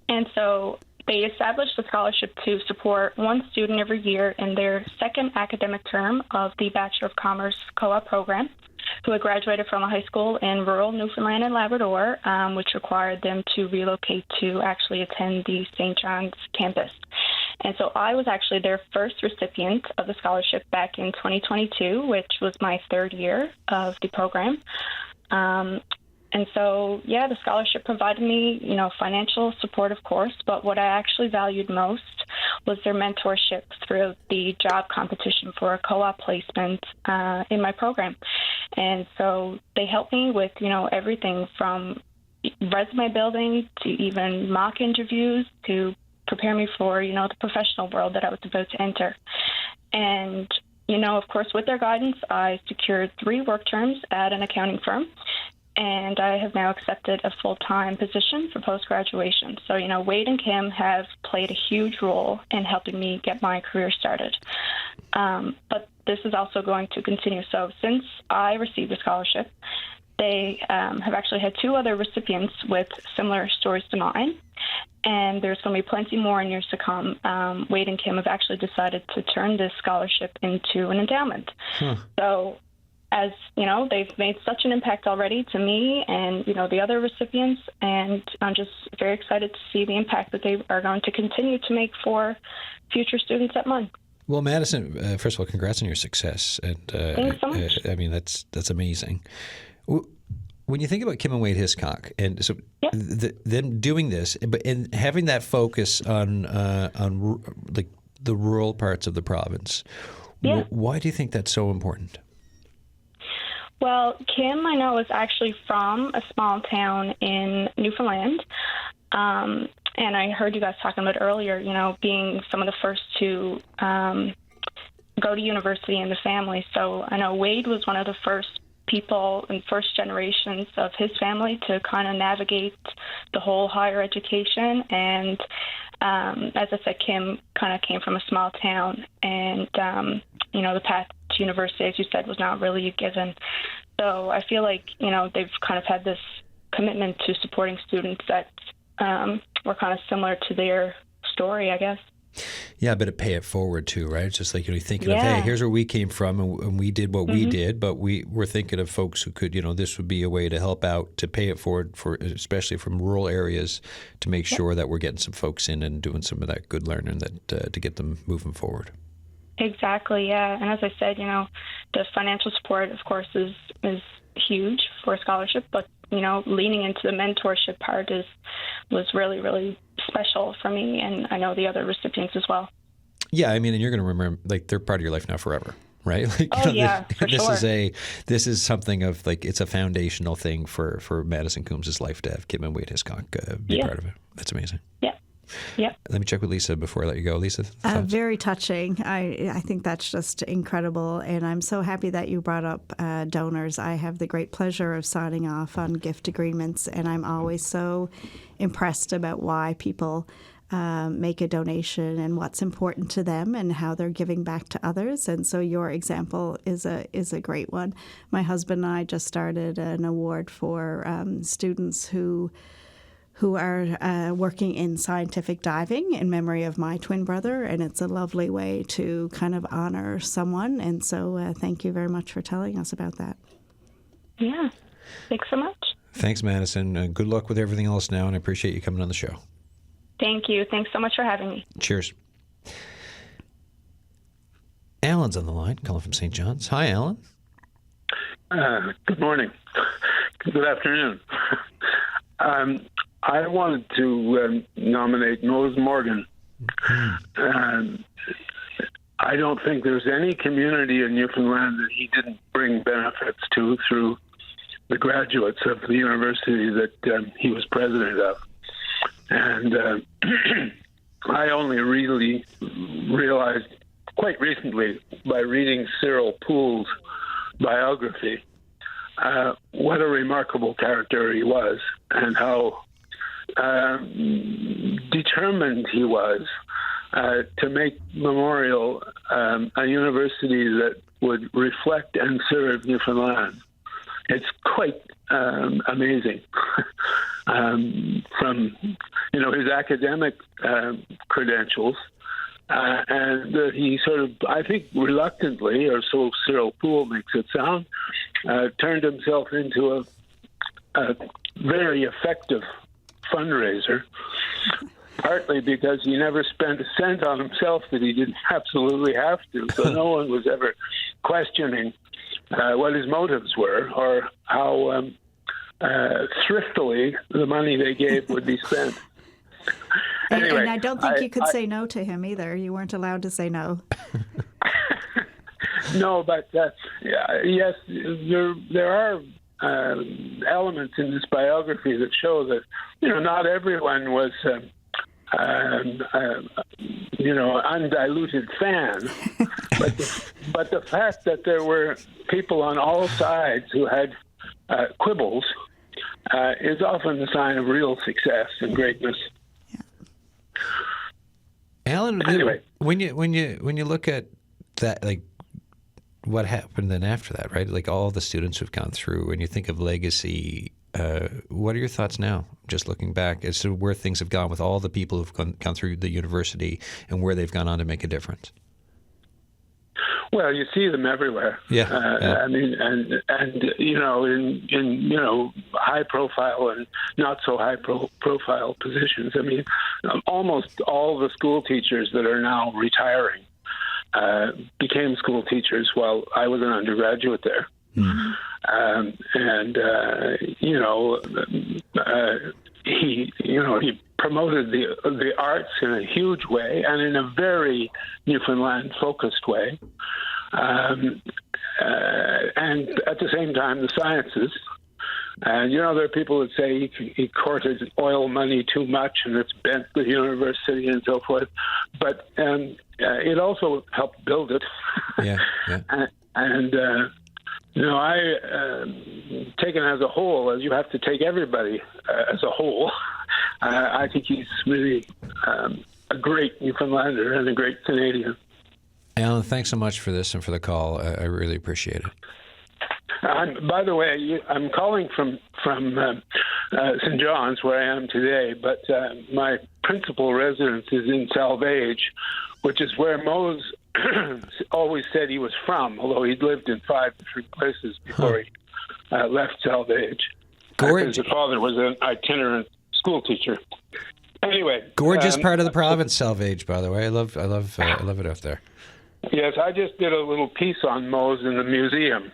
[SPEAKER 7] And so they established the scholarship to support one student every year in their second academic term of the Bachelor of Commerce co-op program, who had graduated from a high school in rural Newfoundland and Labrador, which required them to relocate to actually attend the St. John's campus. And so I was actually their first recipient of the scholarship back in 2022, which was my third year of the program. And so, the scholarship provided me, financial support, of course, but what I actually valued most was their mentorship through the job competition for a co-op placement in my program. And so they helped me with, everything from resume building to even mock interviews to prepare me for, the professional world that I was about to enter. And, of course, with their guidance, I secured 3 work terms at an accounting firm. And I have now accepted a full-time position for post-graduation. So, Wade and Kim have played a huge role in helping me get my career started. But this is also going to continue. So since I received a scholarship, they have actually had 2 other recipients with similar stories to mine. And there's going to be plenty more in years to come. Wade and Kim have actually decided to turn this scholarship into an endowment. So, as they've made such an impact already to me and, the other recipients, and I'm just very excited to see the impact that they are going to continue to make for future students at MUN.
[SPEAKER 1] Well, Madison, first of all, congrats on your success. And
[SPEAKER 7] Thanks so much.
[SPEAKER 1] I mean, that's amazing. When you think about Kim and Wade Hiscock, and so them doing this, and having that focus on like the rural parts of the province, why do you think that's so important?
[SPEAKER 7] Well, Kim, I know, is actually from a small town in Newfoundland. And I heard you guys talking about earlier, being some of the first to go to university in the family. So I know Wade was one of the first people and first generations of his family to kind of navigate the whole higher education. And as I said, Kim kind of came from a small town, and the path to university, as you said, was not really a given. So I feel like they've kind of had this commitment to supporting students that were kind of similar to their story, I guess.
[SPEAKER 1] Yeah, but to pay it forward too, right? It's just like, you're thinking of, hey, here's where we came from, and we did what we did, but we're thinking of folks who could, this would be a way to help out, to pay it forward for, especially from rural areas, to make sure that we're getting some folks in and doing some of that good learning that to get them moving forward.
[SPEAKER 7] Exactly, yeah. And as I said, the financial support, of course, is huge for a scholarship, but leaning into the mentorship part was really, really special for me, and I know the other recipients as well.
[SPEAKER 1] Yeah, I mean, and you're going to remember, like, they're part of your life now forever, right? Like,
[SPEAKER 7] for sure.
[SPEAKER 1] This is something of, like, it's a foundational thing for Madison Coombs' life to have Kim and Wade Hiscock be part of it. That's amazing.
[SPEAKER 7] Yeah. Yeah.
[SPEAKER 1] Let me check with Lisa before I let you go. Lisa?
[SPEAKER 2] Very touching. I think that's just incredible. And I'm so happy that you brought up donors. I have the great pleasure of signing off on gift agreements, and I'm always so impressed about why people make a donation and what's important to them and how they're giving back to others. And so your example is a great one. My husband and I just started an award for students who are working in scientific diving in memory of my twin brother, and it's a lovely way to kind of honor someone. And so thank you very much for telling us about that.
[SPEAKER 7] Yeah, thanks so much.
[SPEAKER 1] Thanks, Madison. Good luck with everything else now, and I appreciate you coming on the show.
[SPEAKER 7] Thank you. Thanks so much for having me.
[SPEAKER 1] Cheers. Alan's on the line, calling from St. John's. Hi, Alan.
[SPEAKER 8] Good morning. Good afternoon. I wanted to nominate Mose Morgan. I don't think there's any community in Newfoundland that he didn't bring benefits to through the graduates of the university that he was president of. And I only really realized quite recently by reading Cyril Poole's biography what a remarkable character he was, and how determined he was to make Memorial a university that would reflect and serve Newfoundland. It's quite amazing. From his academic credentials, and he sort of, I think reluctantly, or so Cyril Poole makes it sound, turned himself into a very effective fundraiser, partly because he never spent a cent on himself that he didn't absolutely have to. So no one was ever questioning what his motives were, or how thriftily the money they gave would be spent. Anyway,
[SPEAKER 2] and I don't think you could say no to him either. You weren't allowed to say no.
[SPEAKER 8] No, but yes, there are elements in this biography that show that not everyone was undiluted fan, but the fact that there were people on all sides who had quibbles is often a sign of real success and greatness.
[SPEAKER 1] Alan,
[SPEAKER 8] anyway,
[SPEAKER 1] when you look at that, like, what happened then after that, right? Like, all the students who've gone through, and you think of legacy, what are your thoughts now, just looking back as to where things have gone with all the people who've gone through the university and where they've gone on to make a difference?
[SPEAKER 8] Well, you see them everywhere.
[SPEAKER 1] Yeah.
[SPEAKER 8] I mean, and in high profile and not so high profile positions. I mean, almost all the school teachers that are now retiring became school teachers while I was an undergraduate there. Mm-hmm. He promoted the arts in a huge way and in a very Newfoundland-focused way. And at the same time, the sciences. And, there are people that say he courted oil money too much and it's bent the university and so forth. But it also helped build it.
[SPEAKER 1] Yeah.
[SPEAKER 8] Taken as a whole, as you have to take everybody as a whole, I think he's really a great Newfoundlander and a great Canadian.
[SPEAKER 1] Alan, thanks so much for this and for the call. I really appreciate it.
[SPEAKER 8] By the way, I'm calling from St. John's, where I am today, but my principal residence is in Salvage, which is where Mose always said he was from, although he'd lived in 5 different places before he left Salvage. Because his father was an itinerant school teacher. Anyway,
[SPEAKER 1] gorgeous part of the province, Salvage. By the way, I love it out there.
[SPEAKER 8] Yes, I just did a little piece on Mose in the museum.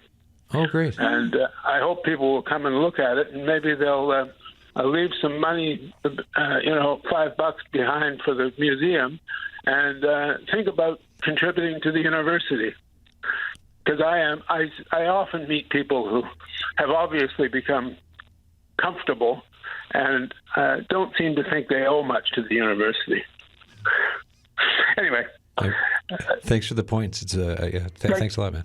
[SPEAKER 1] Oh, great!
[SPEAKER 8] And I hope people will come and look at it, and maybe they'll leave some money, $5 behind for the museum, and think about contributing to the university. Because I often meet people who have obviously become comfortable and don't seem to think they owe much to the university. Anyway.
[SPEAKER 1] Thanks for the points. It's thanks a lot, man.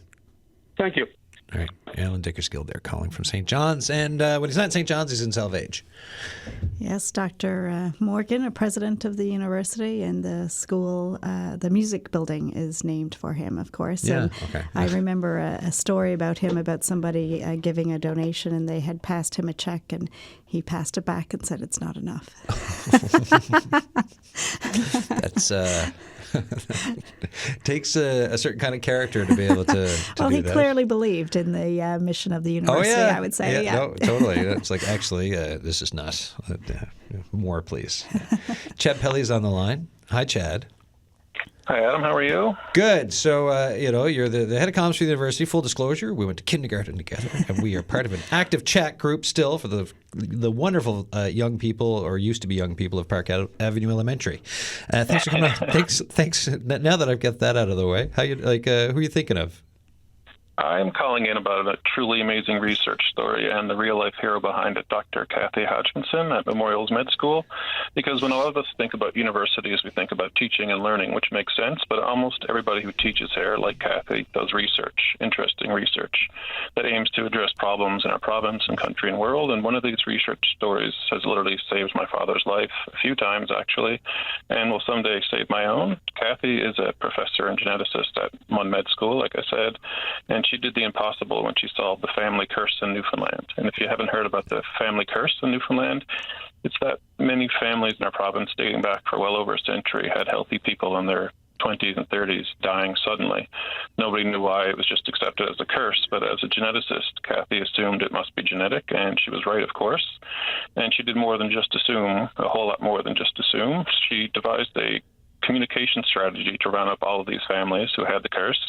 [SPEAKER 8] Thank you.
[SPEAKER 1] All right. Alan Dickersgill there calling from St. John's. And when he's not in St. John's, he's in Salvage.
[SPEAKER 2] Yes, Dr. Morgan, a president of the university, and the school, the music building is named for him, of course.
[SPEAKER 1] Yeah,
[SPEAKER 2] and
[SPEAKER 1] okay.
[SPEAKER 2] I remember a story about him, about somebody giving a donation, and they had passed him a check, and he passed it back and said it's not enough.
[SPEAKER 1] That's... takes a certain kind of character to be able to
[SPEAKER 2] well,
[SPEAKER 1] do
[SPEAKER 2] he
[SPEAKER 1] that.
[SPEAKER 2] clearly believed in the mission of the university, I would say.
[SPEAKER 1] Yeah. No, totally. It's like, actually, this is not. More, please. Chad Pelly's on the line. Hi, Chad.
[SPEAKER 9] Hi, Adam. How are you?
[SPEAKER 1] Good. So, you're the head of comms for the university. Full disclosure, we went to kindergarten together, and we are part of an active chat group still for the wonderful young people, or used to be young people, of Park Avenue Elementary. Thanks for coming on. Thanks. Now that I've got that out of the way, who are you thinking of?
[SPEAKER 9] I'm calling in about a truly amazing research story and the real-life hero behind it, Dr. Kathy Hodgkinson at Memorial's Med School. Because when a lot of us think about universities, we think about teaching and learning, which makes sense, but almost everybody who teaches here, like Kathy, does research, interesting research, that aims to address problems in our province and country and world. And one of these research stories has literally saved my father's life a few times, actually, and will someday save my own. Kathy is a professor and geneticist at MUN Med School, like I said, and she did the impossible when she solved the family curse in Newfoundland. And if you haven't heard about the family curse in Newfoundland, it's that many families in our province, dating back for well over a century, had healthy people in their 20s and 30s dying suddenly. Nobody knew why. It was just accepted as a curse. But as a geneticist, Kathy assumed it must be genetic, and she was right, of course. And she did more than just assume, a whole lot more than just assume. She devised a communication strategy to round up all of these families who had the curse.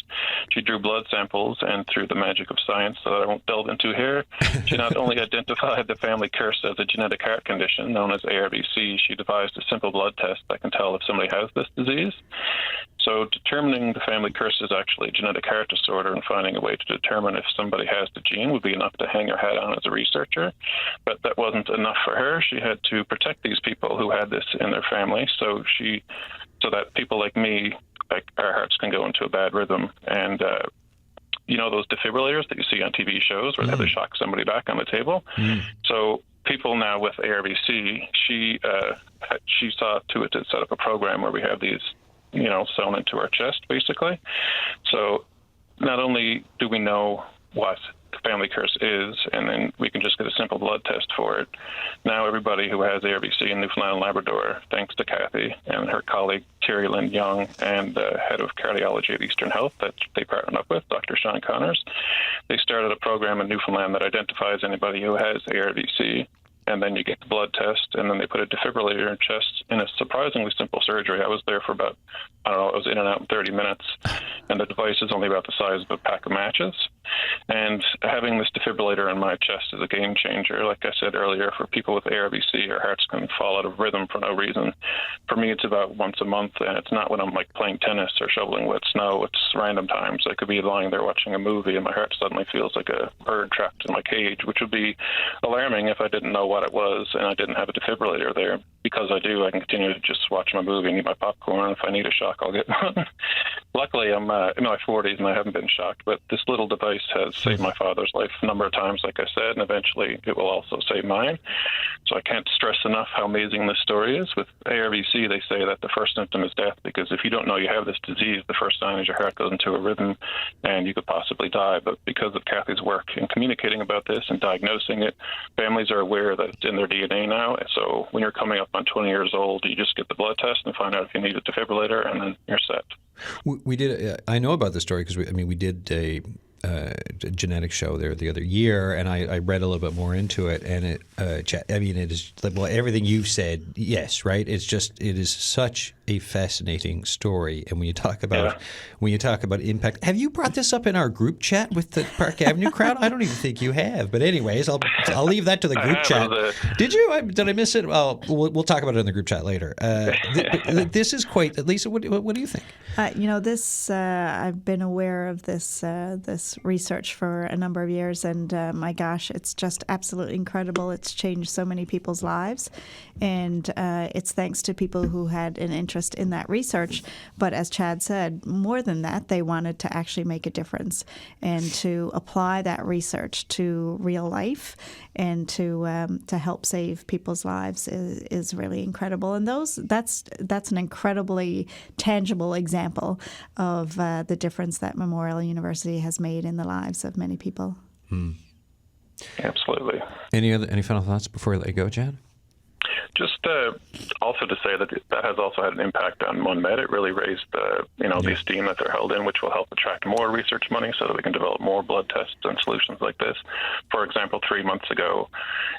[SPEAKER 9] She drew blood samples, and through the magic of science that I won't delve into here, she not only identified the family curse as a genetic heart condition known as ARVC, she devised a simple blood test that can tell if somebody has this disease. So determining the family curse is actually a genetic heart disorder, and finding a way to determine if somebody has the gene would be enough to hang her hat on as a researcher. But that wasn't enough for her. She had to protect these people who had this in their family, so that people like me, our hearts can go into a bad rhythm. And those defibrillators that you see on TV shows where they have to shock somebody back on the table. So people now with ARVC, she saw to it to set up a program where we have these, sewn into our chest, basically. So not only do we know what the family curse is, and then we can just get a simple blood test for it. Now everybody who has ARVC in Newfoundland and Labrador, thanks to Kathy and her colleague Terry Lynn Young and the head of cardiology at Eastern Health that they partnered up with, Dr. Sean Connors, they started a program in Newfoundland that identifies anybody who has ARVC, and then you get the blood test, and then they put a defibrillator in your chest in a surprisingly simple surgery. I was there for about, I was in and out in 30 minutes, and the device is only about the size of a pack of matches. And having this defibrillator in my chest is a game changer. Like I said earlier, for people with ARVC, their hearts can fall out of rhythm for no reason. For me, it's about once a month, and it's not when I'm like playing tennis or shoveling wet snow. It's random times. I could be lying there watching a movie, and my heart suddenly feels like a bird trapped in my cage, which would be alarming if I didn't know what it was and I didn't have a defibrillator there. Because I do, I can continue to just watch my movie and eat my popcorn. If I need a shock, I'll get one. Luckily, I'm in my 40s and I haven't been shocked, but this little device has saved my father's life a number of times, like I said, and eventually it will also save mine. So I can't stress enough how amazing this story is. With ARVC, they say that the first symptom is death, because if you don't know you have this disease, the first sign is your heart goes into a rhythm and you could possibly die. But because of Kathy's work in communicating about this and diagnosing it, families are aware that it's in their DNA now. So when you're coming up on 20 years old. You just get the blood test and find out if you need a defibrillator, and then you're set.
[SPEAKER 1] We did. I know about this story because we did a genetic show there the other year, and I read a little bit more into it. And it is like, well, everything you've said, yes, right. It is such a fascinating story. And when you talk about impact, have you brought this up in our group chat with the Park Avenue crowd? I don't even think you have. But anyways, I'll leave that to the group chat. Did you? Did I miss it? Well, we'll talk about it in the group chat later. This is quite. Lisa, what do you think?
[SPEAKER 2] This I've been aware of this research for a number of years, and my gosh, it's just absolutely incredible. It's changed so many people's lives, and it's thanks to people who had an interest in that research. But as Chad said, more than that, they wanted to actually make a difference and to apply that research to real life and to help save people's lives is really incredible. And that's an incredibly tangible example of the difference that Memorial University has made in the lives of many people.
[SPEAKER 9] Absolutely.
[SPEAKER 1] Any final thoughts before I let you go, Chad?
[SPEAKER 9] Just also to say that has also had an impact on MUN Med. It really raised the esteem that they're held in, which will help attract more research money so that we can develop more blood tests and solutions like this. For example, 3 months ago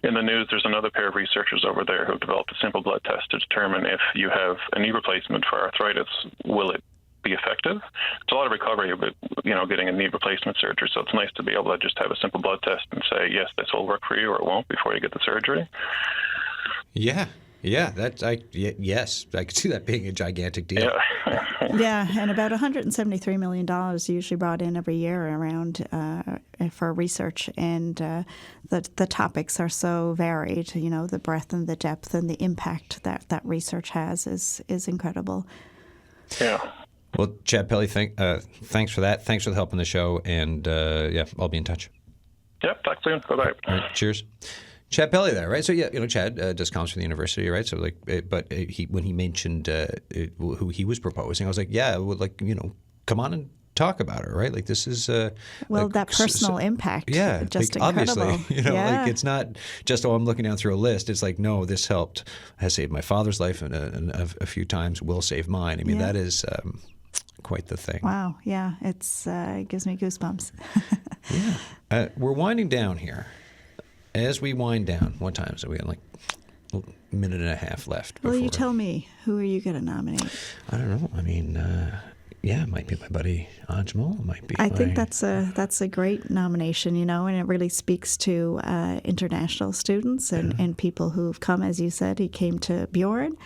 [SPEAKER 9] in the news, there's another pair of researchers over there who developed a simple blood test to determine if you have a knee replacement for arthritis, will it be effective? It's a lot of recovery, but getting a knee replacement surgery. So it's nice to be able to just have a simple blood test and say, yes, this will work for you, or it won't before you get the surgery.
[SPEAKER 1] Yeah. Yes, I could see that being a gigantic deal.
[SPEAKER 2] Yeah, and about $173 million usually brought in every year around for research, and the topics are so varied. The breadth and the depth and the impact that research has is incredible.
[SPEAKER 9] Yeah.
[SPEAKER 1] Well, Chad Pelly, thanks for that. Thanks for the help on the show, and I'll be in touch.
[SPEAKER 9] Yep, talk soon. Bye-bye.
[SPEAKER 1] All right, cheers. Chad Pelly there, right? So Chad does comms for the university, right? So when he mentioned who he was proposing, I was like, come on and talk about it, right? Like this is
[SPEAKER 2] that personal impact.
[SPEAKER 1] Yeah,
[SPEAKER 2] just
[SPEAKER 1] incredible.
[SPEAKER 2] Obviously,
[SPEAKER 1] it's not just I'm looking down through a list. It's like, no, this has saved my father's life and a few times will save mine. I mean, that is quite the thing.
[SPEAKER 2] Wow, yeah, it gives me goosebumps.
[SPEAKER 1] Yeah, we're winding down here. As we wind down, what time is it? We got like a minute and a half left.
[SPEAKER 2] Well, you tell me. Who are you going to nominate?
[SPEAKER 1] I don't know. I mean, it might be my buddy Ajmal. It might be.
[SPEAKER 2] I think that's a great nomination, and it really speaks to international students and people who've come, as you said. He came to Bjorn,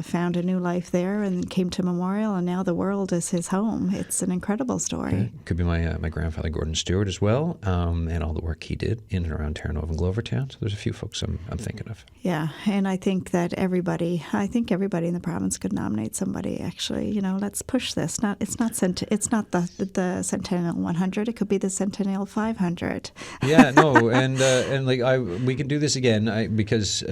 [SPEAKER 2] found a new life there, and came to Memorial, and now the world is his home. It's an incredible story.
[SPEAKER 1] Okay. Could be my grandfather Gordon Stewart as well, and all the work he did in and around Terranova and Glovertown. So there's a few folks I'm thinking of.
[SPEAKER 2] Yeah, and I think that everybody in the province could nominate somebody. Actually, let's push this. It's not the Centennial 100. It could be the Centennial 500.
[SPEAKER 1] Yeah, no, and we can do this again because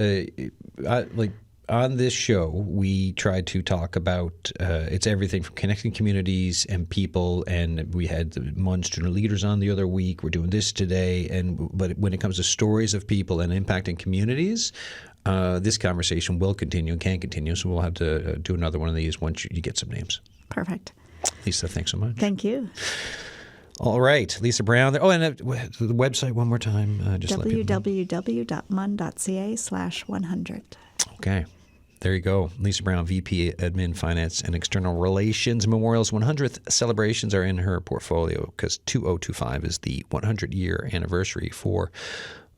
[SPEAKER 1] on this show, we tried to talk about it's everything from connecting communities and people, and we had the MUN student leaders on the other week. We're doing this today, but when it comes to stories of people and impacting communities, this conversation will continue and can continue. So we'll have to do another one of these once you get some names. Perfect. Lisa, thanks so much.
[SPEAKER 2] Thank you.
[SPEAKER 1] All right, Lisa Brown there. Oh, and the website one more time.
[SPEAKER 2] www.mun.ca/100.
[SPEAKER 1] Okay. There you go. Lisa Brown, VP Admin, Finance, and External Relations. Memorial's 100th celebrations are in her portfolio because 2025 is the 100-year anniversary for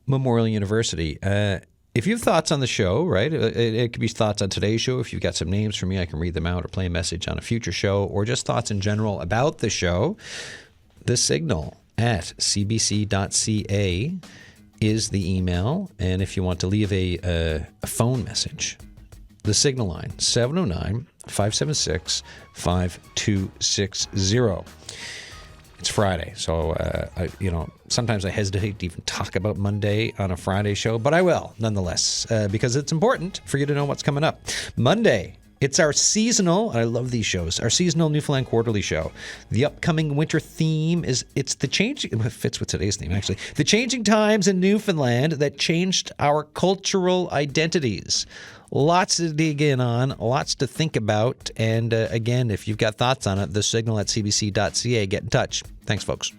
[SPEAKER 1] Memorial University. If you have thoughts on the show, right, it could be thoughts on today's show. If you've got some names for me, I can read them out or play a message on a future show, or just thoughts in general about the show. The Signal at cbc.ca is the email. And if you want to leave a phone message, the Signal line, 709-576-5260. It's Friday, so sometimes I hesitate to even talk about Monday on a Friday show, but I will nonetheless because it's important for you to know what's coming up. Monday, It's our seasonal, I love these shows, our seasonal Newfoundland Quarterly show. The upcoming winter theme it's the changing, it fits with today's theme actually, the changing times in Newfoundland that changed our cultural identities. Lots to dig in on, lots to think about. And again, if you've got thoughts on it, thesignal@cbc.ca, get in touch. Thanks, folks.